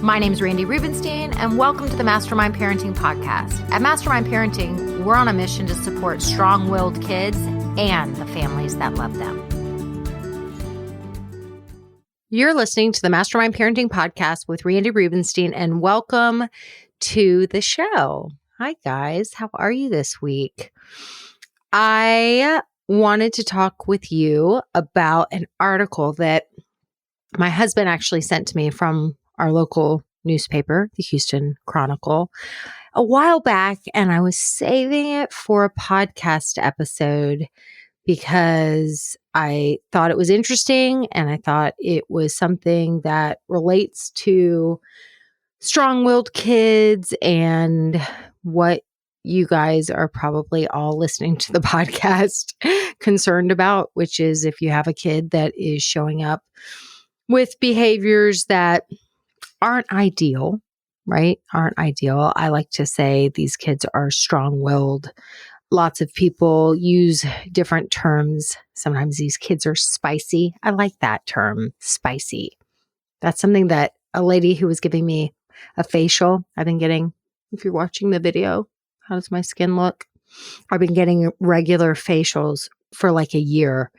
My name is Randy Rubenstein, and welcome to the Mastermind Parenting Podcast. At Mastermind Parenting, we're on a mission to support strong-willed kids and the families that love them. You're listening to the Mastermind Parenting Podcast with Randy Rubenstein, and welcome to the show. Hi, guys. How are you this week? I wanted to talk with you about an article that my husband actually sent to me from our local newspaper, the Houston Chronicle, a while back, and I was saving it for a podcast episode because I thought it was interesting and I thought it was something that relates to strong-willed kids and what you guys are probably all listening to the podcast concerned about, which is if you have a kid that is showing up with behaviors that aren't ideal, right? Aren't ideal. I like to say these kids are strong-willed. Lots of people use different terms. Sometimes these kids are spicy. I like that term, spicy. That's something that a lady who was giving me a facial, I've been getting, if you're watching the video, how does my skin look? I've been getting regular facials for like a year,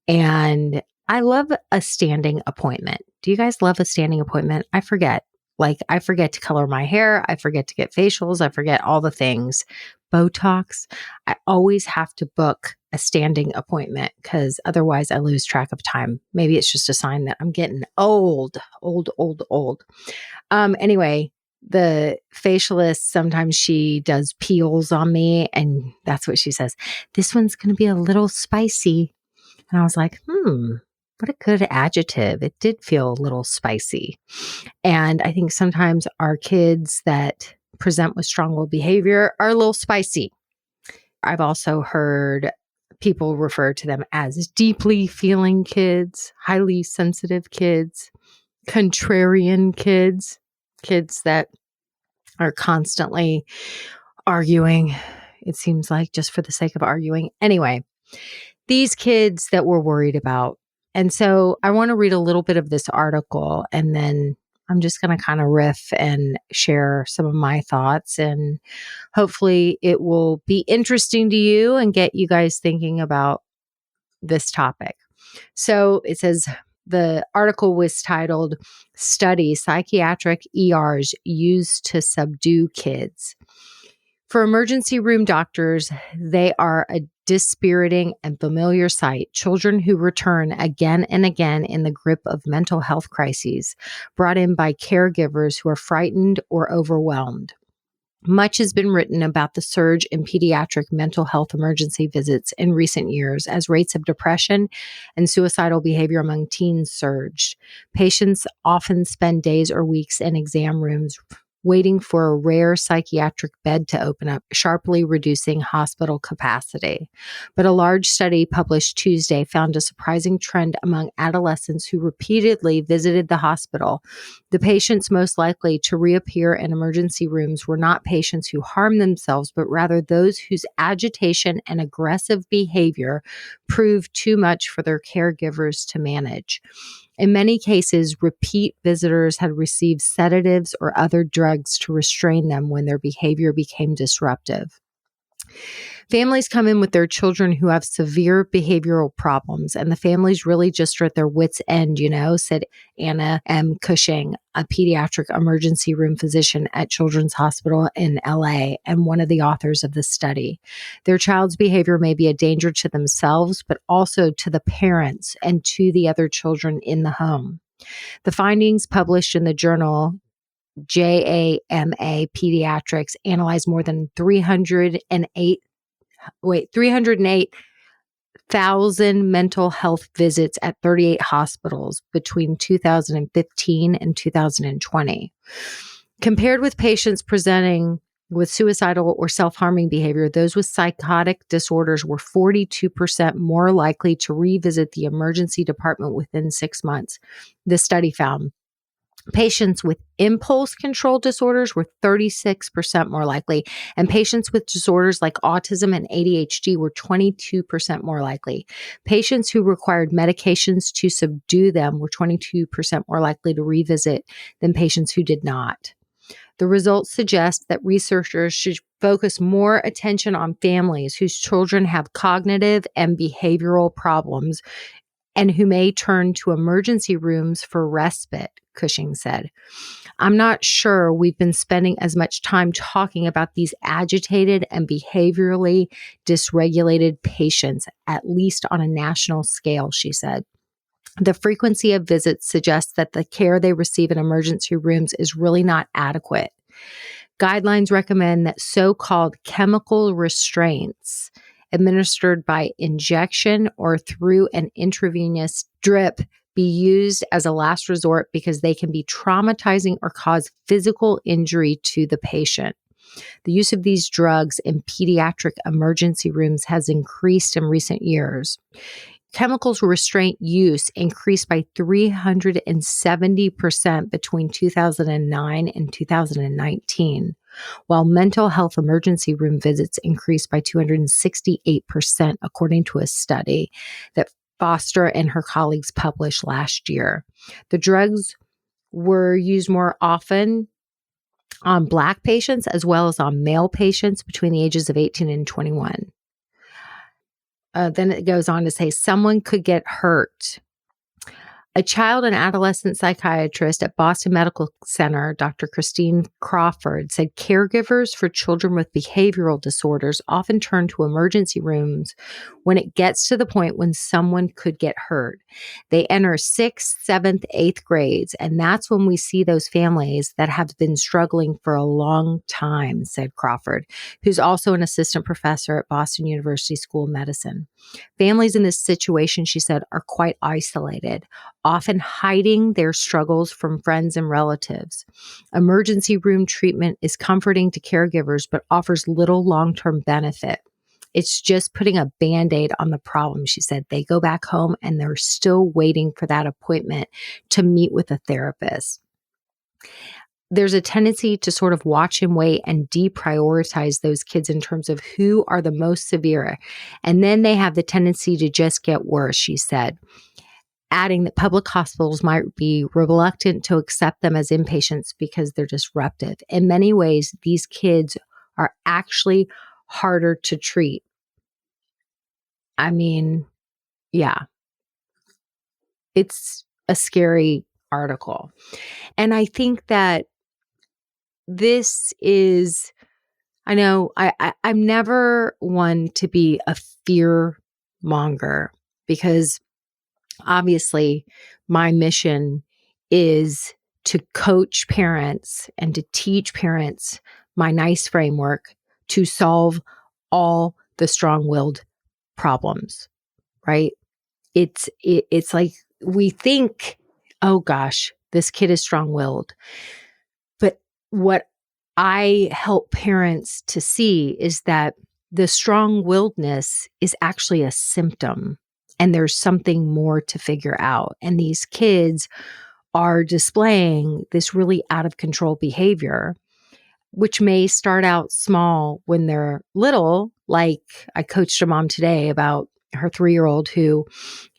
and I love a standing appointment. Do you guys love a standing appointment? I forget. I forget to color my hair. I forget to get facials. I forget all the things. Botox. I always have to book a standing appointment because otherwise I lose track of time. Maybe it's just a sign that I'm getting old. Anyway, the facialist, sometimes she does peels on me, and that's what she says. This one's going to be a little spicy. And I was like, what a good adjective. It did feel a little spicy. And I think sometimes our kids that present with strong-willed behavior are a little spicy. I've also heard people refer to them as deeply feeling kids, highly sensitive kids, contrarian kids, kids that are constantly arguing, it seems like, just for the sake of arguing. Anyway, these kids that we're worried about. And so I want to read a little bit of this article, and then I'm just going to kind of riff and share some of my thoughts, and hopefully it will be interesting to you and get you guys thinking about this topic. So it says the article was titled "Study Psychiatric ERs Used to Subdue Kids." For emergency room doctors, they are a dispiriting and familiar sight. Children who return again and again in the grip of mental health crises, brought in by caregivers who are frightened or overwhelmed. Much has been written about the surge in pediatric mental health emergency visits in recent years as rates of depression and suicidal behavior among teens surged. Patients often spend days or weeks in exam rooms waiting for a rare psychiatric bed to open up, sharply reducing hospital capacity. But a large study published Tuesday found a surprising trend among adolescents who repeatedly visited the hospital. The patients most likely to reappear in emergency rooms were not patients who harmed themselves, but rather those whose agitation and aggressive behavior proved too much for their caregivers to manage. In many cases, repeat visitors had received sedatives or other drugs to restrain them when their behavior became disruptive. Families come in with their children who have severe behavioral problems, and the families really just are at their wits' end, said Anna M. Cushing, a pediatric emergency room physician at Children's Hospital in LA and one of the authors of the study. Their child's behavior may be a danger to themselves, but also to the parents and to the other children in the home. The findings published in the journal JAMA Pediatrics analyzed more than 308,000 mental health visits at 38 hospitals between 2015 and 2020. Compared with patients presenting with suicidal or self-harming behavior, those with psychotic disorders were 42% more likely to revisit the emergency department within 6 months, the study found. Patients with impulse control disorders were 36% more likely, and patients with disorders like autism and ADHD were 22% more likely. Patients who required medications to subdue them were 22% more likely to revisit than patients who did not. The results suggest that researchers should focus more attention on families whose children have cognitive and behavioral problems and who may turn to emergency rooms for respite, Cushing said. I'm not sure we've been spending as much time talking about these agitated and behaviorally dysregulated patients, at least on a national scale, she said. The frequency of visits suggests that the care they receive in emergency rooms is really not adequate. Guidelines recommend that so-called chemical restraints administered by injection or through an intravenous drip be used as a last resort because they can be traumatizing or cause physical injury to the patient. The use of these drugs in pediatric emergency rooms has increased in recent years. Chemicals restraint use increased by 370% between 2009 and 2019, while mental health emergency room visits increased by 268%, according to a study that Foster and her colleagues published last year. The drugs were used more often on Black patients as well as on male patients between the ages of 18 and 21. Then it goes on to say someone could get hurt. A child and adolescent psychiatrist at Boston Medical Center, Dr. Christine Crawford, said caregivers for children with behavioral disorders often turn to emergency rooms when it gets to the point when someone could get hurt. They enter 6th, 7th, 8th grades, and that's when we see those families that have been struggling for a long time, said Crawford, who's also an assistant professor at Boston University School of Medicine. Families in this situation, she said, are quite isolated, often hiding their struggles from friends and relatives. Emergency room treatment is comforting to caregivers, but offers little long-term benefit. It's just putting a Band-Aid on the problem, she said. They go back home and they're still waiting for that appointment to meet with a therapist. There's a tendency to sort of watch and wait and deprioritize those kids in terms of who are the most severe. And then they have the tendency to just get worse, she said, adding that public hospitals might be reluctant to accept them as inpatients because they're disruptive. In many ways, these kids are actually harder to treat. I mean, yeah, it's a scary article. And I think that this is, I know I'm never one to be a fear monger because obviously my mission is to coach parents and to teach parents my NICE framework to solve all the strong-willed problems, right? It's like we think, oh gosh, this kid is strong-willed. But what I help parents to see is that the strong-willedness is actually a symptom, and there's something more to figure out. And these kids are displaying this really out of control behavior, which may start out small when they're little. Like I coached a mom today about her 3-year-old who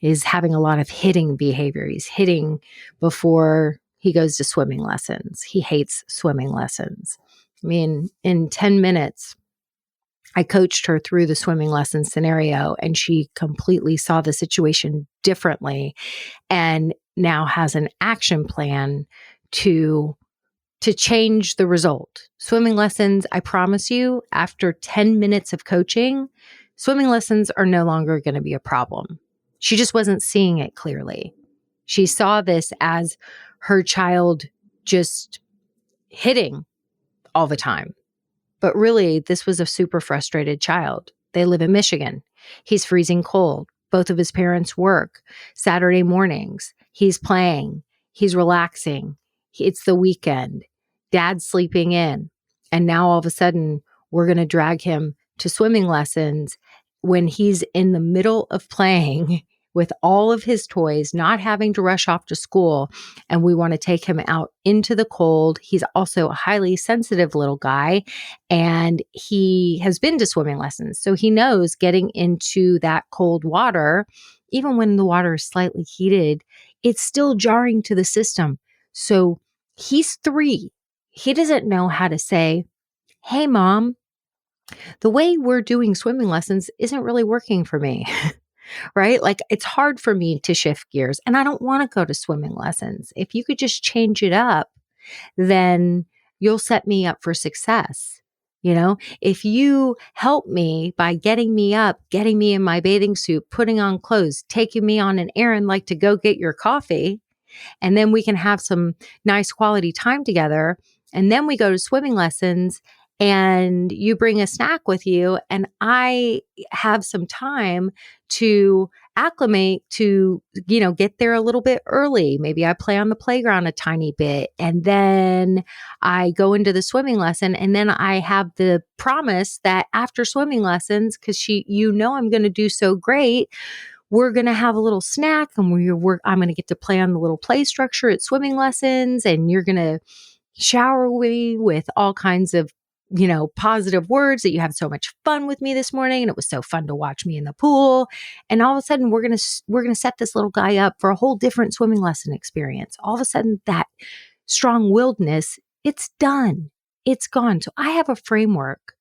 is having a lot of hitting behavior. He's hitting before he goes to swimming lessons. He hates swimming lessons. I mean, in 10 minutes, I coached her through the swimming lesson scenario, and she completely saw the situation differently and now has an action plan to change the result. Swimming lessons, I promise you, after 10 minutes of coaching, swimming lessons are no longer going to be a problem. She just wasn't seeing it clearly. She saw this as her child just hitting all the time. But really, this was a super frustrated child. They live in Michigan. He's freezing cold. Both of his parents work. Saturday mornings, he's playing. He's relaxing. It's the weekend. Dad's sleeping in. And now all of a sudden, we're going to drag him to swimming lessons when he's in the middle of playing with all of his toys, not having to rush off to school. And we want to take him out into the cold. He's also a highly sensitive little guy, and he has been to swimming lessons. So he knows getting into that cold water, even when the water is slightly heated, it's still jarring to the system. So he's 3. He doesn't know how to say, "Hey, mom, the way we're doing swimming lessons isn't really working for me." Right? Like, it's hard for me to shift gears, and I don't want to go to swimming lessons. If you could just change it up, then you'll set me up for success. If you help me by getting me up, getting me in my bathing suit, putting on clothes, taking me on an errand like to go get your coffee, and then we can have some nice quality time together. And then we go to swimming lessons and you bring a snack with you, and I have some time to acclimate to, get there a little bit early. Maybe I play on the playground a tiny bit, and then I go into the swimming lesson, and then I have the promise that after swimming lessons, because I'm going to do so great, we're going to have a little snack, and I'm going to get to play on the little play structure at swimming lessons, and you're going to shower me with all kinds of, positive words that you had so much fun with me this morning. And it was so fun to watch me in the pool. And all of a sudden we're going to set this little guy up for a whole different swimming lesson experience. All of a sudden that strong-willedness, it's done. It's gone. So I have a framework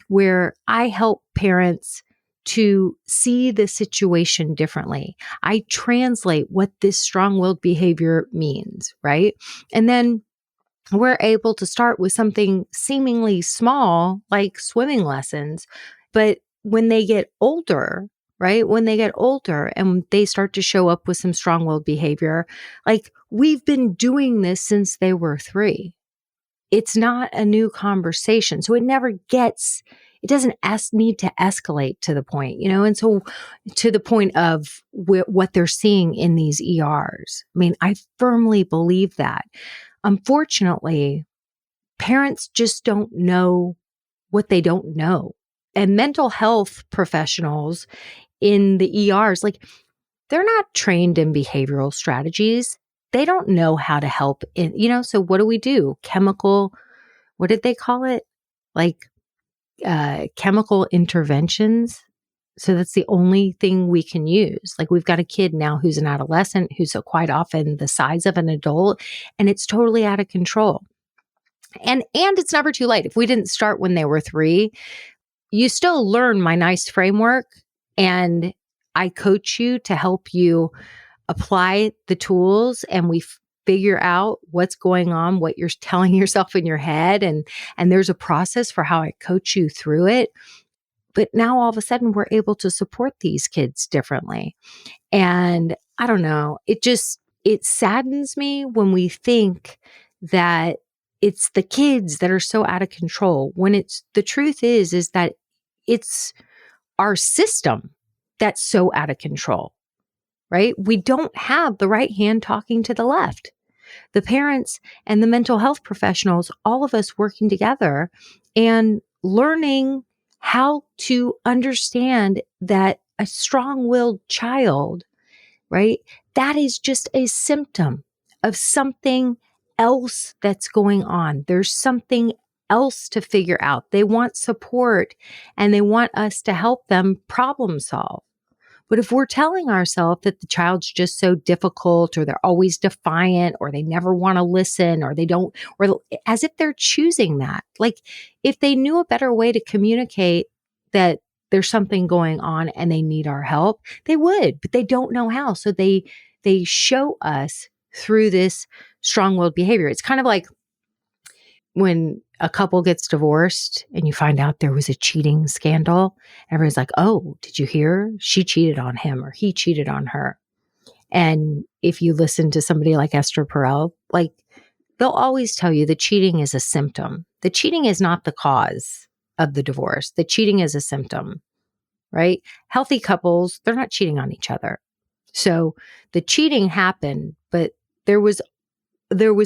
where I help parents to see the situation differently. I translate what this strong-willed behavior means, right? And then we're able to start with something seemingly small, like swimming lessons. But when they get older, right? When they get older and they start to show up with some strong-willed behavior, like, we've been doing this since they were 3. It's not a new conversation. So it doesn't need to escalate to the point, and so to the point of what they're seeing in these ERs. I mean, I firmly believe that. Unfortunately, parents just don't know what they don't know. And mental health professionals in the ERs, like, they're not trained in behavioral strategies. They don't know how to help so what do? What did they call it? Like, chemical interventions. So that's the only thing we can use. Like, we've got a kid now who's an adolescent who's quite often the size of an adult, and it's totally out of control. And it's never too late. If we didn't start when they were 3, you still learn my nice framework, and I coach you to help you apply the tools, and we figure out what's going on, what you're telling yourself in your head. And there's a process for how I coach you through it. But now all of a sudden we're able to support these kids differently. And I don't know, it saddens me when we think that it's the kids that are so out of control, when the truth is that it's our system that's so out of control, right? We don't have the right hand talking to the left. The parents and the mental health professionals, all of us working together and learning how to understand that a strong-willed child, right, that is just a symptom of something else that's going on. There's something else to figure out. They want support, and they want us to help them problem solve. But if we're telling ourselves that the child's just so difficult, or they're always defiant, or they never want to listen, or they don't, or as if they're choosing that, like, if they knew a better way to communicate that there's something going on and they need our help, they would, but they don't know how. So they show us through this strong-willed behavior. It's kind of like when a couple gets divorced and you find out there was a cheating scandal. Everybody's like, "Oh, did you hear? She cheated on him, or he cheated on her." And if you listen to somebody like Esther Perel, like, they'll always tell you the cheating is a symptom. The cheating is not the cause of the divorce. The cheating is a symptom, right? Healthy couples, they're not cheating on each other. So the cheating happened, but there was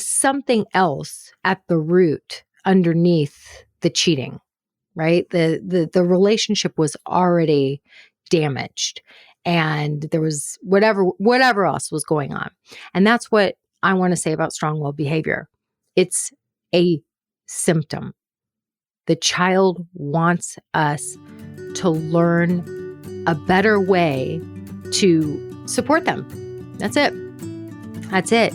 something else at the root underneath the cheating, right? The relationship was already damaged. and there was whatever else was going on. And that's what I want to say about strong-willed behavior. It's a symptom. The child wants us to learn a better way to support them. That's it. That's it.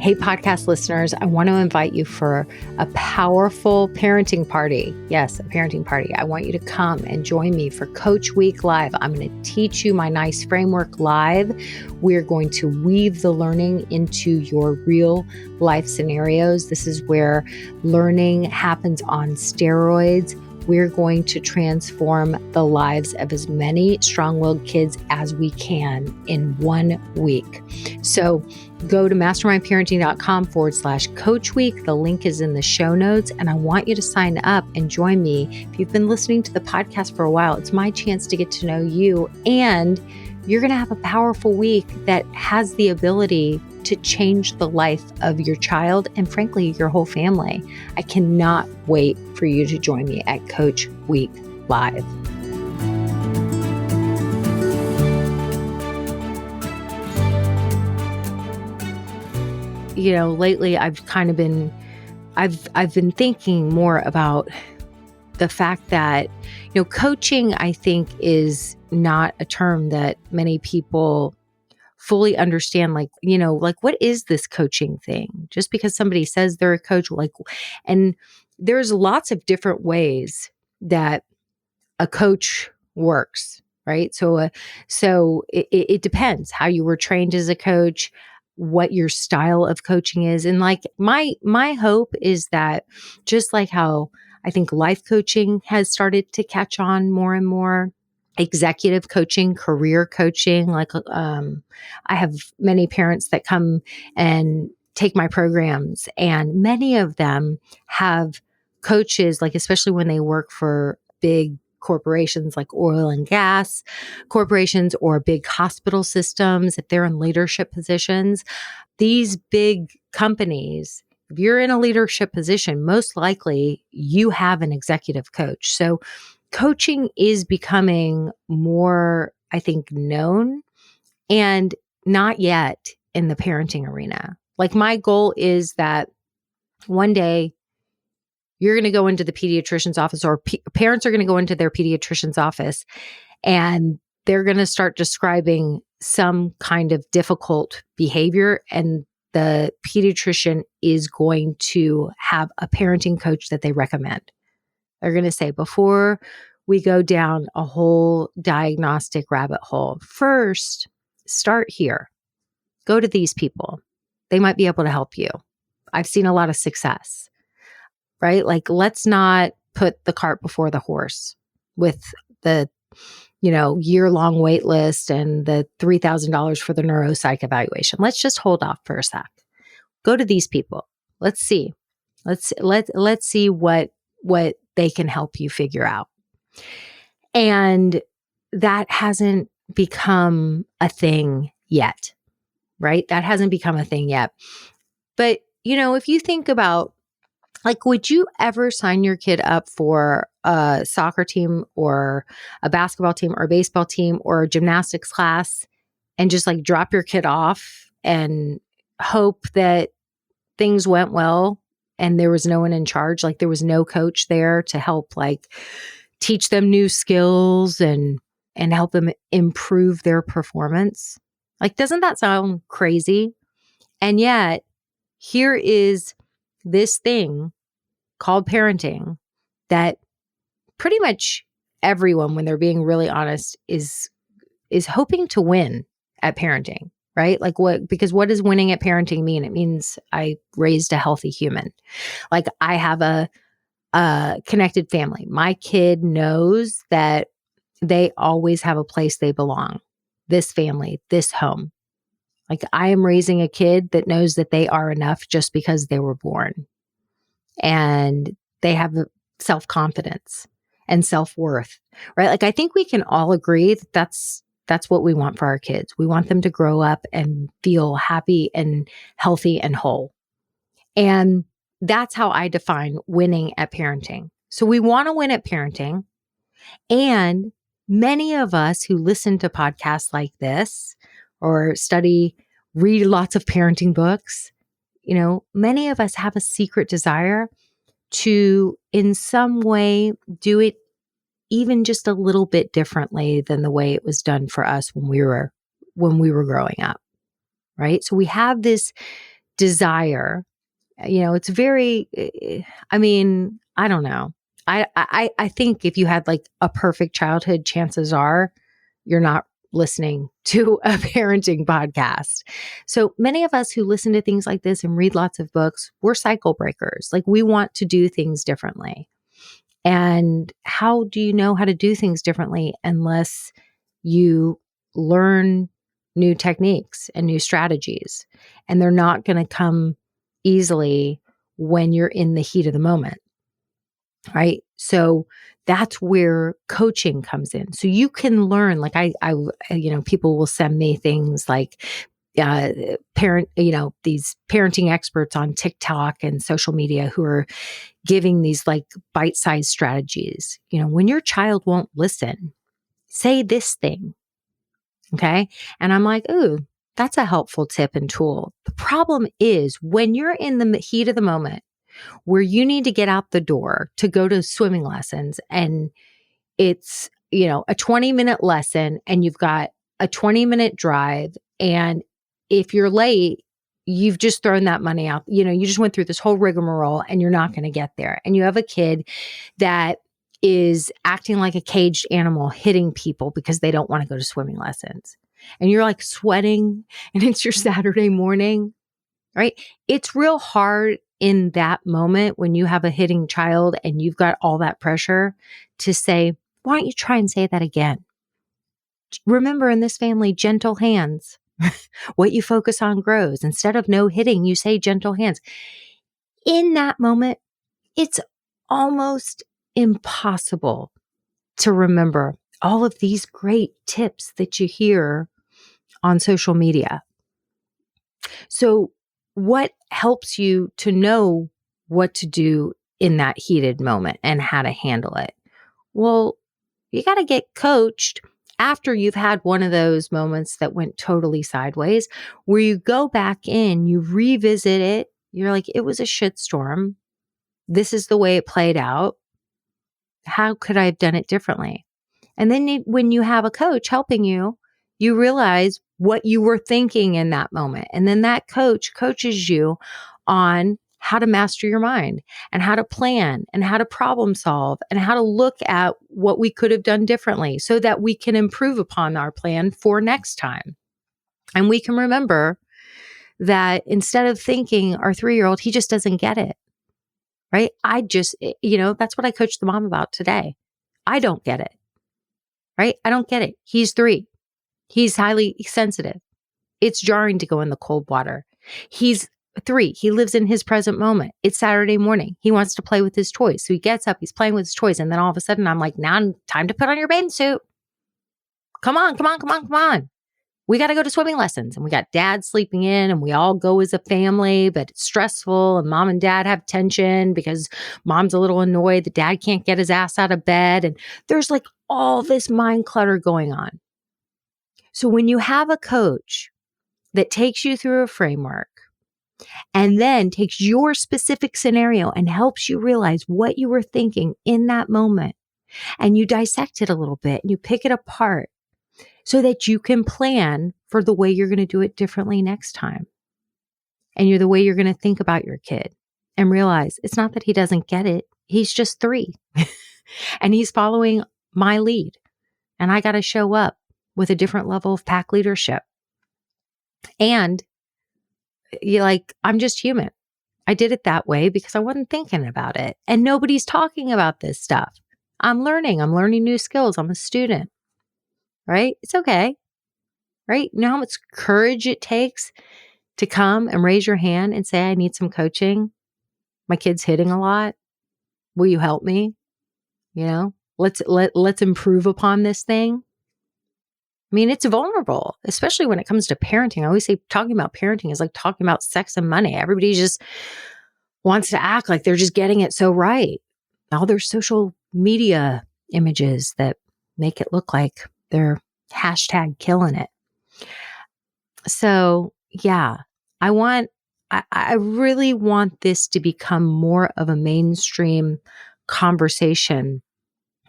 Hey, podcast listeners, I want to invite you for a powerful parenting party. Yes, a parenting party. I want you to come and join me for Coach Week Live. I'm going to teach you my NICE framework live. We're going to weave the learning into your real life scenarios. This is where learning happens on steroids. We're going to transform the lives of as many strong-willed kids as we can in 1 week. So go to mastermindparenting.com/Coach Week. The link is in the show notes, and I want you to sign up and join me. If you've been listening to the podcast for a while, it's my chance to get to know you, and you're going to have a powerful week that has the ability to change the life of your child and, frankly, your whole family. I cannot wait for you to join me at Coach Week Live. You know, lately I've been thinking more about the fact that, you know, coaching, I think, is not a term that many people fully understand. Like, you know, like, what is this coaching thing? Just because somebody says they're a coach, and there's lots of different ways that a coach works, right? So it depends how you were trained as a coach, what your style of coaching is. And like my hope is that, just like how I think life coaching has started to catch on more and more, executive coaching, career coaching, I have many parents that come and take my programs, and many of them have coaches, like especially when they work for big corporations like oil and gas corporations or big hospital systems, if they're in leadership positions. These big companies, if you're in a leadership position, most likely you have an executive coach. So coaching is becoming more, I think, known, and not yet in the parenting arena. Like, my goal is that one day you're going to go into the pediatrician's office, or parents are going to go into their pediatrician's office, and they're going to start describing some kind of difficult behavior, and the pediatrician is going to have a parenting coach that they recommend. They're going to say, before we go down a whole diagnostic rabbit hole, first, start here. Go to these people. They might be able to help you. I've seen a lot of success, right? Like, let's not put the cart before the horse with the, you know, year-long wait list and the $3,000 for the neuropsych evaluation. Let's just hold off for a sec. Go to these people. Let's see. Let's see what they can help you figure out. And that hasn't become a thing yet, right? That hasn't become a thing yet. But, you know, if you think about, like, would you ever sign your kid up for a soccer team or a basketball team or a baseball team or a gymnastics class and just like drop your kid off and hope that things went well and there was no one in charge? Like, there was no coach there to help, like, teach them new skills and help them improve their performance. Like, doesn't that sound crazy? And yet, here is this thing called parenting that pretty much everyone, when they're being really honest, is hoping to win at parenting, right? Like, because what does winning at parenting mean? It means I raised a healthy human. Like, I have a connected family. My kid knows that they always have a place they belong. This family, this home. Like, I am raising a kid that knows that they are enough just because they were born. And they have self-confidence and self-worth, right? Like, I think we can all agree that that's what we want for our kids. We want them to grow up and feel happy and healthy and whole. And that's how I define winning at parenting. So we want to win at parenting. And many of us who listen to podcasts like this or read lots of parenting books, many of us have a secret desire to in some way do it even just a little bit differently than the way it was done for us when we were growing up. Right? So we have this desire, it's very, I don't know. I think if you had like a perfect childhood, chances are you're not listening to a parenting podcast. So many of us who listen to things like this and read lots of books, we're cycle breakers. Like we want to do things differently. And how do you know how to do things differently unless you learn new techniques and new strategies? And they're not going to come easily when you're in the heat of the moment, right? So that's where coaching comes in. So you can learn, like people will send me things like these parenting experts on TikTok and social media who are giving these like bite-sized strategies. When your child won't listen, say this thing. Okay. And I'm like, ooh, that's a helpful tip and tool. The problem is when you're in the heat of the moment where you need to get out the door to go to swimming lessons and it's, a 20-minute lesson and you've got a 20-minute drive. And if you're late, you've just thrown that money out. You just went through this whole rigmarole and you're not going to get there. And you have a kid that is acting like a caged animal, hitting people because they don't want to go to swimming lessons. And you're like sweating and it's your Saturday morning, right? It's real hard in that moment when you have a hitting child and you've got all that pressure to say, why don't you try and say that again? Remember, in this family, gentle hands. What you focus on grows. Instead of no hitting, you say gentle hands. In that moment, it's almost impossible to remember all of these great tips that you hear on social media. So what helps you to know what to do in that heated moment and how to handle it? Well, you got to get coached after you've had one of those moments that went totally sideways, where you go back in, you revisit it. You're like, it was a shitstorm. This is the way it played out. How could I have done it differently? And then when you have a coach helping you, you realize what you were thinking in that moment. And then that coach coaches you on how to master your mind and how to plan and how to problem solve and how to look at what we could have done differently so that we can improve upon our plan for next time. And we can remember that instead of thinking our 3-year-old, he just doesn't get it, right? That's what I coached the mom about today. I don't get it, right? I don't get it. He's 3. He's highly sensitive. It's jarring to go in the cold water. He's 3. He lives in his present moment. It's Saturday morning. He wants to play with his toys. So he gets up, he's playing with his toys. And then all of a sudden I'm like, now time to put on your bathing suit. Come on. We got to go to swimming lessons. And we got dad sleeping in and we all go as a family, but it's stressful. And mom and dad have tension because mom's a little annoyed that dad can't get his ass out of bed. And there's like all this mind clutter going on. So when you have a coach that takes you through a framework and then takes your specific scenario and helps you realize what you were thinking in that moment, and you dissect it a little bit and you pick it apart so that you can plan for the way you're going to do it differently next time. And the way you're going to think about your kid and realize it's not that he doesn't get it. He's just 3 and he's following my lead. And I got to show up with a different level of pack leadership. And I'm just human. I did it that way because I wasn't thinking about it. And nobody's talking about this stuff. I'm learning new skills. I'm a student, right? It's okay, right? You know how much courage it takes to come and raise your hand and say, I need some coaching. My kid's hitting a lot. Will you help me? Let's improve upon this thing. I mean, it's vulnerable, especially when it comes to parenting. I always say talking about parenting is like talking about sex and money. Everybody's just wants to act like they're just getting it so right. All their social media images that make it look like they're hashtag killing it. So yeah, I really want this to become more of a mainstream conversation.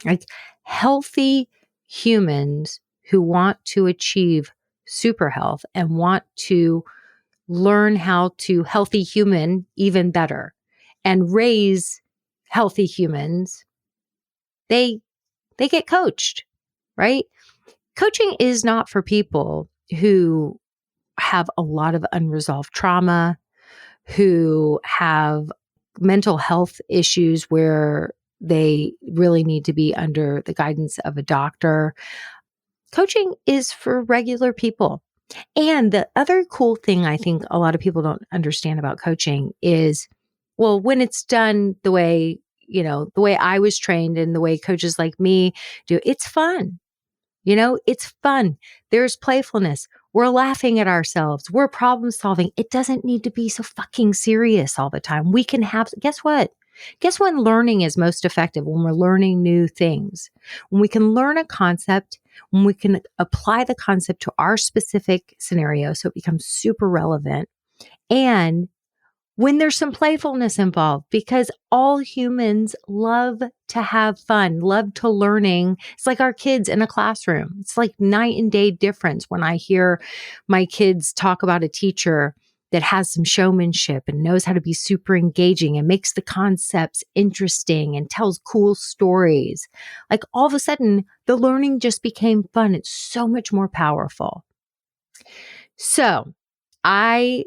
Like healthy humans who want to achieve super health and want to learn how to healthy human even better and raise healthy humans, they get coached, right? Coaching is not for people who have a lot of unresolved trauma, who have mental health issues where they really need to be under the guidance of a doctor. Coaching is for regular people. And the other cool thing I think a lot of people don't understand about coaching is, well, when it's done the way, the way I was trained and the way coaches like me do, it's fun. It's fun. There's playfulness. We're laughing at ourselves. We're problem solving. It doesn't need to be so fucking serious all the time. We can have, guess what? Guess when learning is most effective? When we're learning new things. When we can learn a concept, when we can apply the concept to our specific scenario so it becomes super relevant. And when there's some playfulness involved, because all humans love to have fun, love to learning. It's like our kids in a classroom. It's like night and day difference when I hear my kids talk about a teacher that has some showmanship and knows how to be super engaging and makes the concepts interesting and tells cool stories. Like all of a sudden, the learning just became fun. It's so much more powerful. So I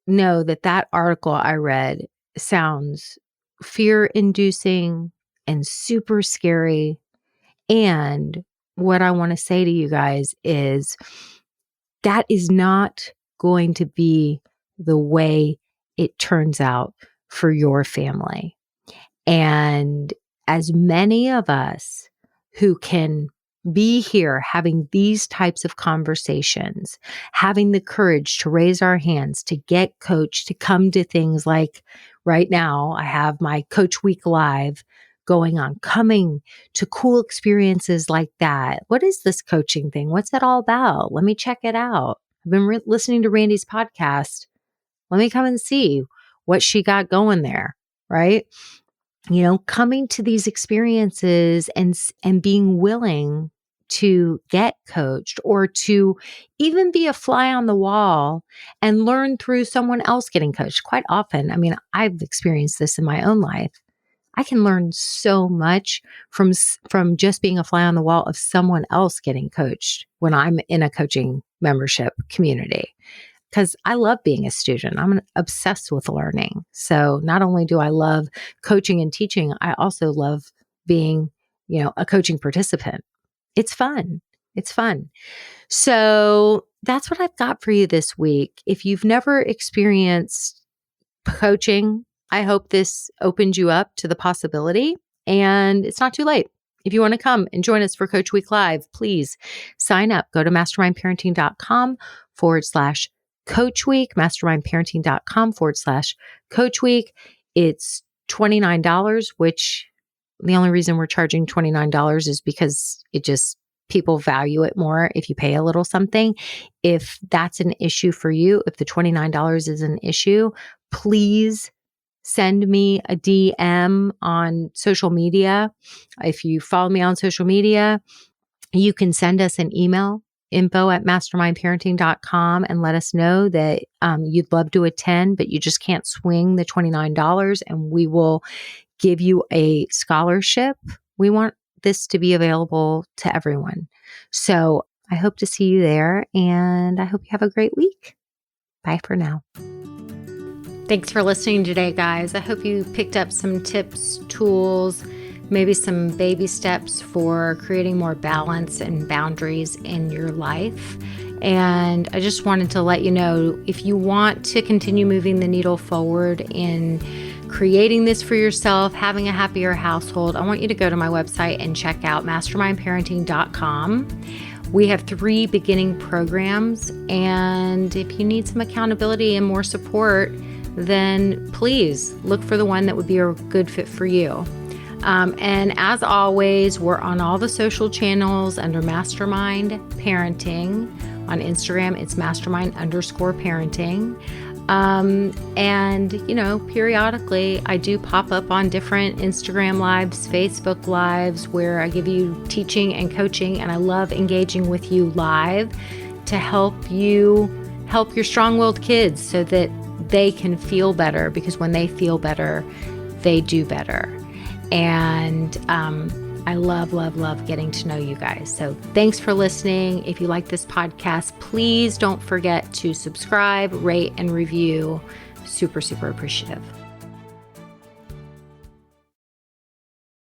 know that article I read sounds fear-inducing and super scary. And what I want to say to you guys is that is not going to be the way it turns out for your family. And as many of us who can be here having these types of conversations, having the courage to raise our hands, to get coached, to come to things like right now, I have my Coach Week Live going on, coming to cool experiences like that. What is this coaching thing? What's it all about? Let me check it out. I've been listening to Randy's podcast. Let me come and see what she got going there, right? Coming to these experiences and being willing to get coached or to even be a fly on the wall and learn through someone else getting coached. Quite often, I've experienced this in my own life. I can learn so much from just being a fly on the wall of someone else getting coached when I'm in a coaching membership community. Because I love being a student. I'm obsessed with learning. So not only do I love coaching and teaching, I also love being, a coaching participant. It's fun. It's fun. So that's what I've got for you this week. If you've never experienced coaching, I hope this opens you up to the possibility, and it's not too late. If you want to come and join us for Coach Week Live, please sign up. Go to mastermindparenting.com/Coach Week, mastermindparenting.com/Coach Week. It's $29, which the only reason we're charging $29 is because people value it more if you pay a little something. If that's an issue for you, if the $29 is an issue, please send me a DM on social media. If you follow me on social media, you can send us an email, info@mastermindparenting.com, and let us know that you'd love to attend, but you just can't swing the $29, and we will give you a scholarship. We want this to be available to everyone. So I hope to see you there, and I hope you have a great week. Bye for now. Thanks for listening today, guys. I hope you picked up some tips, tools, maybe some baby steps for creating more balance and boundaries in your life. And I just wanted to let you know, if you want to continue moving the needle forward in creating this for yourself, having a happier household, I want you to go to my website and check out mastermindparenting.com. We have 3 beginning programs, and if you need some accountability and more support, then please look for the one that would be a good fit for you. And as always, we're on all the social channels under Mastermind Parenting. On Instagram, it's mastermind_parenting. And, periodically I do pop up on different Instagram lives, Facebook lives, where I give you teaching and coaching, and I love engaging with you live to help you help your strong-willed kids so that they can feel better, because when they feel better, they do better. And I love, love, love getting to know you guys. So thanks for listening. If you like this podcast, please don't forget to subscribe, rate, and review. Super, super appreciative.